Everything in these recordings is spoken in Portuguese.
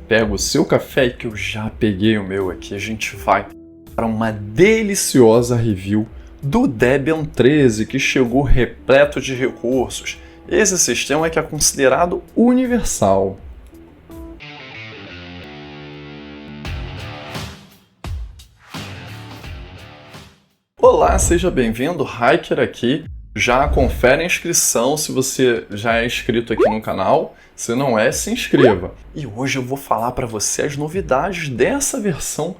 pega o seu café, que eu já peguei o meu aqui. A gente vai para uma deliciosa review do Debian 13, que chegou repleto de recursos. Esse sistema que é considerado universal. Olá, seja bem-vindo, Hiker aqui. Já confere a inscrição se você já é inscrito aqui no canal. Se não é, se inscreva. E hoje eu vou falar para você as novidades dessa versão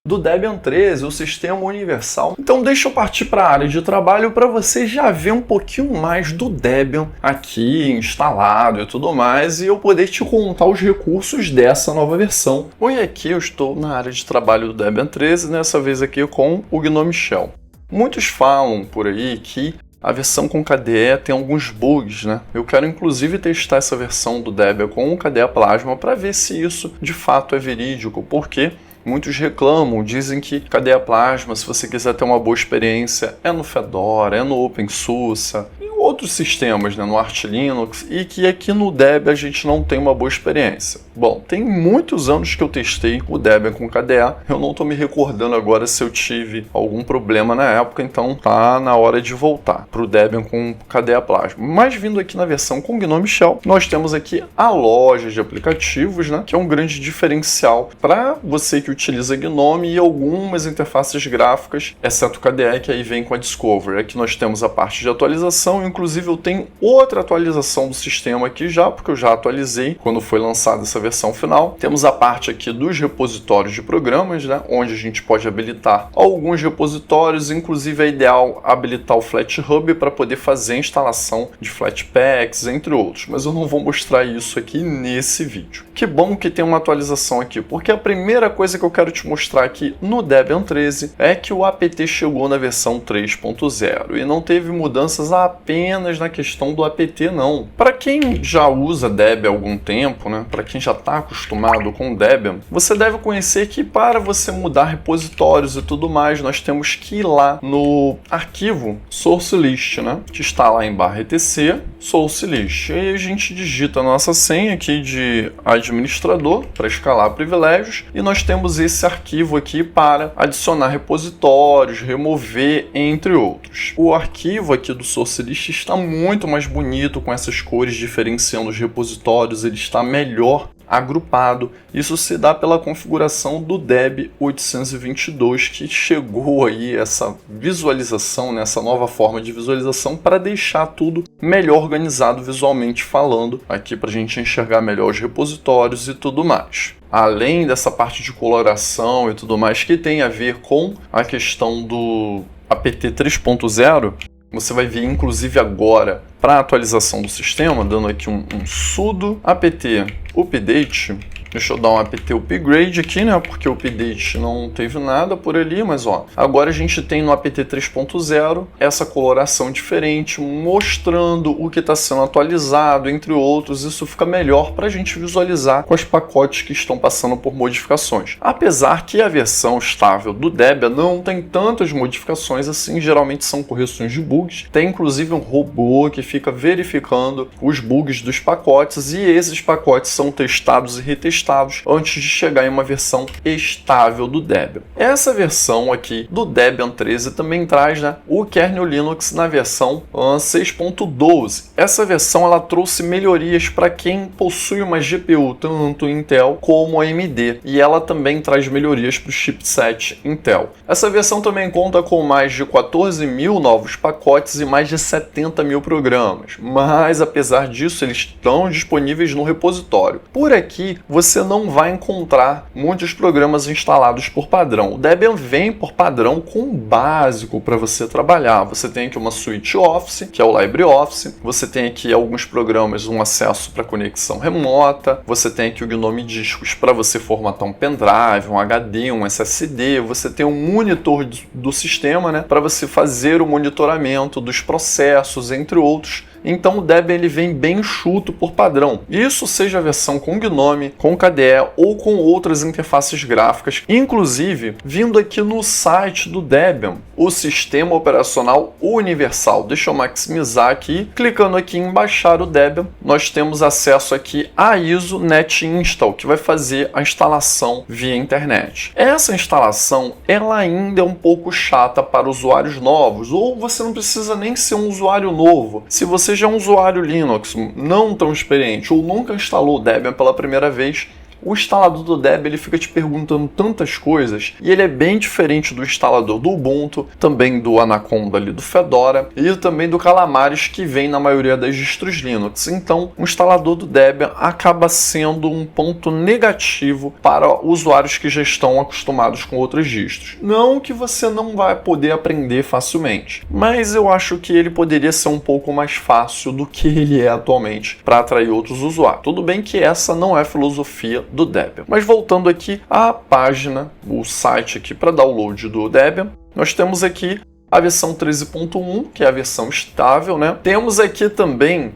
do Debian 13, o sistema universal. Então deixa eu partir para a área de trabalho para você já ver um pouquinho mais do Debian aqui instalado e tudo mais, e eu poder te contar os recursos dessa nova versão. Bom, e aqui eu estou na área de trabalho do Debian 13, dessa vez aqui com o GNOME Shell. Muitos falam por aí que a versão com KDE tem alguns bugs, né? Eu quero inclusive testar essa versão do Debian com o KDE Plasma para ver se isso de fato é verídico, porque muitos reclamam, dizem que KDE Plasma, se você quiser ter uma boa experiência, é no Fedora, é no OpenSUSE, em outros sistemas, né, no Arch Linux, e que aqui no Debian a gente não tem uma boa experiência. Bom, tem muitos anos que eu testei o Debian com KDE, eu não estou me recordando agora se eu tive algum problema na época, então tá na hora de voltar para o Debian com KDE Plasma. Mas vindo aqui na versão com GNOME Shell, nós temos aqui a loja de aplicativos, né, que é um grande diferencial para você que utiliza GNOME e algumas interfaces gráficas, exceto o KDE, que aí vem com a Discovery. Aqui nós temos a parte de atualização, inclusive eu tenho outra atualização do sistema aqui já, porque eu já atualizei quando foi lançada essa versão final. Temos a parte aqui dos repositórios de programas, né, onde a gente pode habilitar alguns repositórios, inclusive é ideal habilitar o FlatHub para poder fazer a instalação de Flatpaks, entre outros, mas eu não vou mostrar isso aqui nesse vídeo. Que bom que tem uma atualização aqui, porque a primeira coisa que eu quero te mostrar aqui no Debian 13 é que o apt chegou na versão 3.0 e não teve mudanças apenas na questão do apt não. Para quem já usa Debian há algum tempo, né, para quem já está acostumado com o Debian, você deve conhecer que para você mudar repositórios e tudo mais, nós temos que ir lá no arquivo source list, né, que está lá em /etc source list. E aí a gente digita a nossa senha aqui de administrador para escalar privilégios e nós temos esse arquivo aqui para adicionar repositórios, remover, entre outros. O arquivo aqui do source list está muito mais bonito, com essas cores diferenciando os repositórios, ele está melhor agrupado. Isso se dá pela configuração do Deb 822, que chegou aí essa visualização, né, essa nova forma de visualização para deixar tudo melhor organizado visualmente falando, aqui para a gente enxergar melhor os repositórios e tudo mais. Além dessa parte de coloração e tudo mais que tem a ver com a questão do apt 3.0, você vai ver inclusive agora para a atualização do sistema, dando aqui um sudo apt update. Deixa eu dar um apt upgrade aqui, né? Porque o update não teve nada por ali, mas ó, agora a gente tem no apt 3.0 essa coloração diferente, mostrando o que está sendo atualizado, entre outros. Isso fica melhor para a gente visualizar com os pacotes que estão passando por modificações. Apesar que a versão estável do Debian não tem tantas modificações assim, geralmente são correções de bugs. Tem inclusive um robô que fica verificando os bugs dos pacotes e esses pacotes são testados e retestados antes de chegar em uma versão estável do Debian. Essa versão aqui do Debian 13 também traz, né, o kernel Linux na versão 6.12. Essa versão ela trouxe melhorias para quem possui uma GPU, tanto Intel como AMD, e ela também traz melhorias para o chipset Intel. Essa versão também conta com mais de 14 mil novos pacotes e mais de 70 mil programas, mas apesar disso eles estão disponíveis no repositório. Por aqui você não vai encontrar muitos programas instalados por padrão. O Debian vem por padrão com o básico para você trabalhar. Você tem aqui uma suite Office, que é o LibreOffice. Você tem aqui alguns programas, um acesso para conexão remota. Você tem aqui o GNOME Discos para você formatar um pendrive, um HD, um SSD. Você tem um monitor do sistema, né, para você fazer o monitoramento dos processos, entre outros. então o Debian ele vem bem enxuto por padrão. Isso seja a versão com GNOME, com KDE ou com outras interfaces gráficas, inclusive vindo aqui no site do Debian, o Sistema Operacional Universal. Deixa eu maximizar aqui, clicando aqui em baixar o Debian, nós temos acesso aqui a ISO Net Install, que vai fazer a instalação via internet. Essa instalação, ela ainda é um pouco chata para usuários novos, ou você não precisa nem ser um usuário novo. Se você já é um usuário Linux não tão experiente ou nunca instalou o Debian pela primeira vez, o instalador do Debian ele fica te perguntando tantas coisas e ele é bem diferente do instalador do Ubuntu, também do Anaconda ali do Fedora e também do Calamares que vem na maioria das distros Linux. Então, o instalador do Debian acaba sendo um ponto negativo para usuários que já estão acostumados com outras distros. Não que você não vai poder aprender facilmente, mas eu acho que ele poderia ser um pouco mais fácil do que ele é atualmente para atrair outros usuários. Tudo bem que essa não é a filosofia do Debian. Mas voltando aqui à página, o site aqui para download do Debian, nós temos aqui a versão 13.1, que é a versão estável, né? Temos aqui também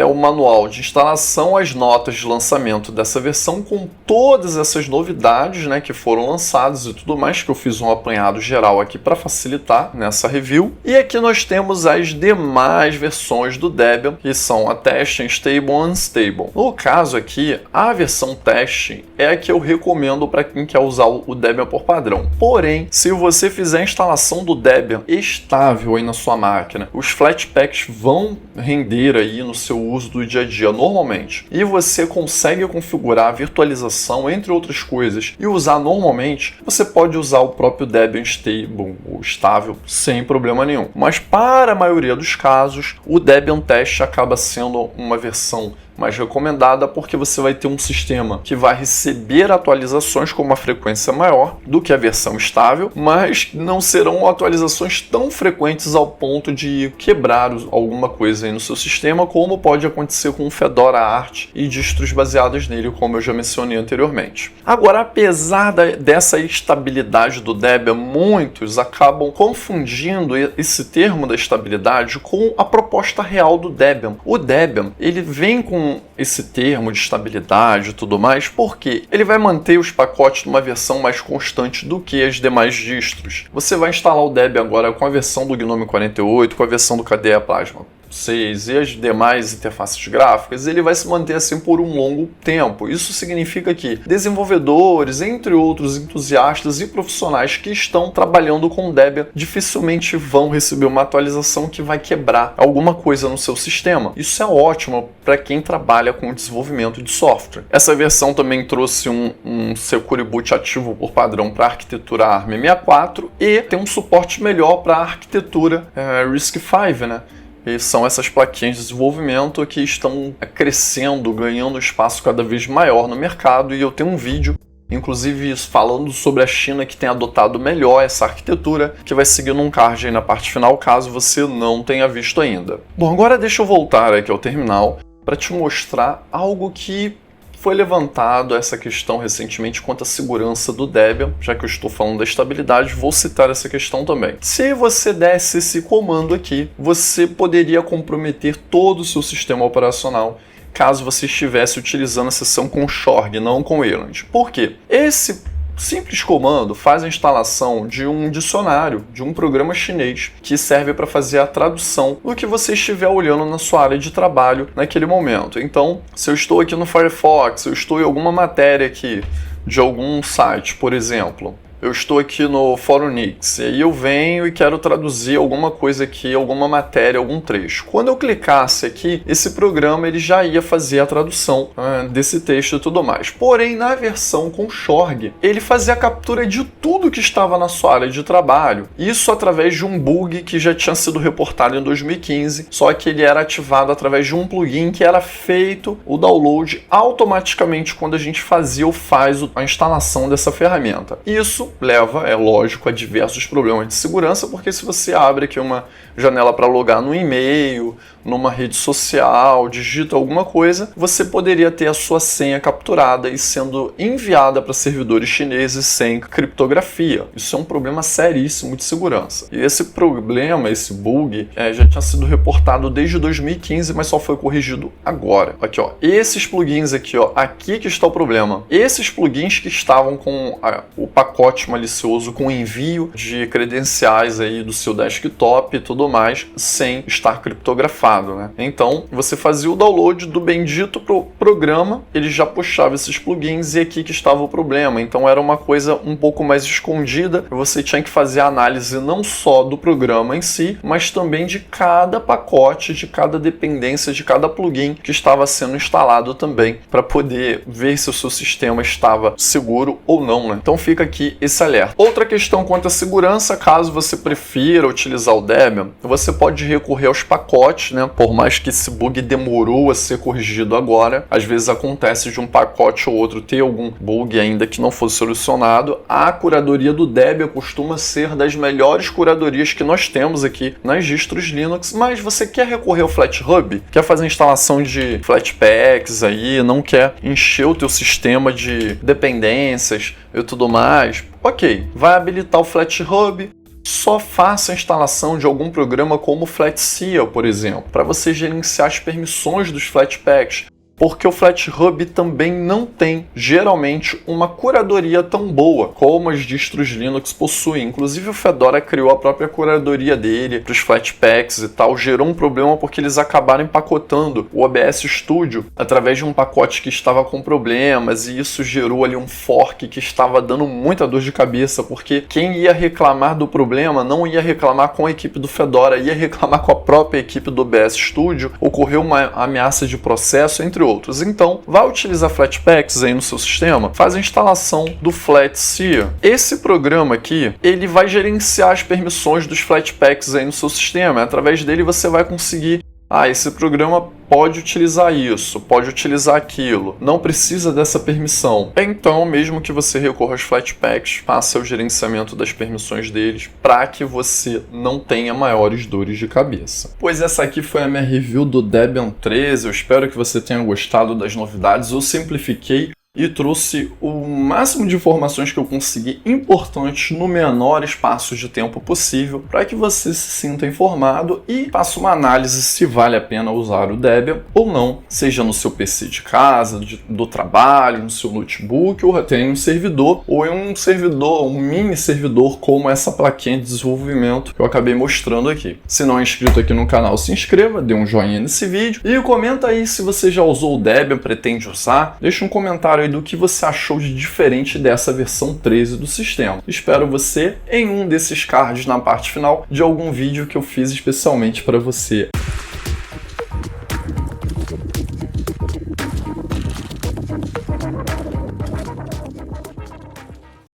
o manual de instalação, as notas de lançamento dessa versão com todas essas novidades, né, que foram lançadas e tudo mais, que eu fiz um apanhado geral aqui para facilitar nessa review. E aqui nós temos as demais versões do Debian, que são a Testing, Stable e Unstable. No caso aqui, a versão Testing é a que eu recomendo para quem quer usar o Debian por padrão. Porém, se você fizer a instalação do Debian estável aí na sua máquina, os Flatpaks vão render aí no seu uso do dia a dia normalmente, e você consegue configurar a virtualização, entre outras coisas, e usar normalmente, você pode usar o próprio Debian Stable, ou estável, sem problema nenhum. Mas para a maioria dos casos, o Debian Test acaba sendo uma versão mais recomendada porque você vai ter um sistema que vai receber atualizações com uma frequência maior do que a versão estável, mas não serão atualizações tão frequentes ao ponto de quebrar alguma coisa aí no seu sistema, como pode acontecer com o Fedora Art e distros baseadas nele, como eu já mencionei anteriormente. Agora, apesar dessa estabilidade do Debian, muitos acabam confundindo esse termo da estabilidade com a proposta real do Debian. O Debian, ele vem com esse termo de estabilidade e tudo mais, porque ele vai manter os pacotes numa versão mais constante do que as demais distros. Você vai instalar o Debian agora com a versão do GNOME 48, com a versão do KDE Plasma 6 e as demais interfaces gráficas, ele vai se manter assim por um longo tempo. Isso significa que desenvolvedores, entre outros entusiastas e profissionais que estão trabalhando com o Debian, dificilmente vão receber uma atualização que vai quebrar alguma coisa no seu sistema. Isso é ótimo para quem trabalha com o desenvolvimento de software. Essa versão também trouxe um Secure Boot ativo por padrão para a arquitetura ARM64 e tem um suporte melhor para a arquitetura RISC-V, né? E são essas plaquinhas de desenvolvimento que estão crescendo, ganhando espaço cada vez maior no mercado, e eu tenho um vídeo, inclusive falando sobre a China que tem adotado melhor essa arquitetura, que vai seguir num card aí na parte final, caso você não tenha visto ainda. Bom, agora deixa eu voltar aqui ao terminal para te mostrar algo que foi levantado, essa questão recentemente quanto à segurança do Debian. Já que eu estou falando da estabilidade, vou citar essa questão também. Se você desse esse comando aqui, você poderia comprometer todo o seu sistema operacional caso você estivesse utilizando a seção com Shorg, não com Wayland. Por quê? Esse simples comando faz a instalação de um dicionário, de um programa chinês, que serve para fazer a tradução do que você estiver olhando na sua área de trabalho naquele momento. Então, se eu estou aqui no Firefox, eu estou em alguma matéria aqui de algum site, por exemplo, eu estou aqui no Fórum Nix, e aí eu venho e quero traduzir alguma coisa aqui, alguma matéria, algum trecho. Quando eu clicasse aqui, esse programa ele já ia fazer a tradução desse texto e tudo mais. Porém, na versão com Shorg, ele fazia a captura de tudo que estava na sua área de trabalho. Isso através de um bug que já tinha sido reportado em 2015, só que ele era ativado através de um plugin que era feito o download automaticamente quando a gente fazia ou faz a instalação dessa ferramenta. Isso leva, é lógico, a diversos problemas de segurança, porque se você abre aqui uma janela para logar no e-mail, numa rede social, digita alguma coisa, você poderia ter a sua senha capturada e sendo enviada para servidores chineses sem criptografia. Isso é um problema seríssimo de segurança. E esse problema, esse bug, já tinha sido reportado desde 2015, mas só foi corrigido agora. Aqui, ó, esses plugins aqui, ó, aqui que está o problema. Esses plugins que estavam com o pacote malicioso com envio de credenciais aí do seu desktop e tudo mais, sem estar criptografado, né? Então, você fazia o download do bendito programa, ele já puxava esses plugins e aqui que estava o problema. Então, era uma coisa um pouco mais escondida. Você tinha que fazer a análise não só do programa em si, mas também de cada pacote, de cada dependência, de cada plugin que estava sendo instalado também, para poder ver se o seu sistema estava seguro ou não, né? Então, fica aqui esse alerta. Outra questão quanto à segurança, caso você prefira utilizar o Debian, você pode recorrer aos pacotes, né? Por mais que esse bug demorou a ser corrigido agora, às vezes acontece de um pacote ou outro ter algum bug ainda que não fosse solucionado. A curadoria do Debian costuma ser das melhores curadorias que nós temos aqui nas distros Linux, mas você quer recorrer ao FlatHub? Quer fazer instalação de Flatpaks aí, não quer encher o teu sistema de dependências e tudo mais? Ok, vai habilitar o FlatHub. Só faça a instalação de algum programa como o Flatseal, por exemplo, para você gerenciar as permissões dos Flatpaks. Porque o FlatHub também não tem, geralmente, uma curadoria tão boa como as distros Linux possuem. Inclusive o Fedora criou a própria curadoria dele para os Flatpaks e tal. Gerou um problema porque eles acabaram empacotando o OBS Studio através de um pacote que estava com problemas, e isso gerou ali um fork que estava dando muita dor de cabeça, porque quem ia reclamar do problema não ia reclamar com a equipe do Fedora, ia reclamar com a própria equipe do OBS Studio. Ocorreu uma ameaça de processo, entre outros. Então, vai utilizar Flatpaks aí no seu sistema, faz a instalação do Flatseal. Esse programa aqui, ele vai gerenciar as permissões dos Flatpaks aí no seu sistema. Através dele você vai conseguir, esse programa pode utilizar isso, pode utilizar aquilo, não precisa dessa permissão. Então, mesmo que você recorra aos Flatpaks, faça o gerenciamento das permissões deles para que você não tenha maiores dores de cabeça. Pois essa aqui foi a minha review do Debian 13, eu espero que você tenha gostado das novidades. Eu simplifiquei e trouxe o máximo de informações que eu consegui importantes no menor espaço de tempo possível para que você se sinta informado e faça uma análise se vale a pena usar o Debian ou não, seja no seu PC de casa, do trabalho, no seu notebook, ou até em um servidor, ou em um servidor, um mini servidor como essa plaquinha de desenvolvimento que eu acabei mostrando aqui. Se não é inscrito aqui no canal, se inscreva, dê um joinha nesse vídeo e comenta aí se você já usou o Debian, pretende usar, deixa um comentário do que você achou de diferente dessa versão 13 do sistema. Espero você em um desses cards na parte final de algum vídeo que eu fiz especialmente para você.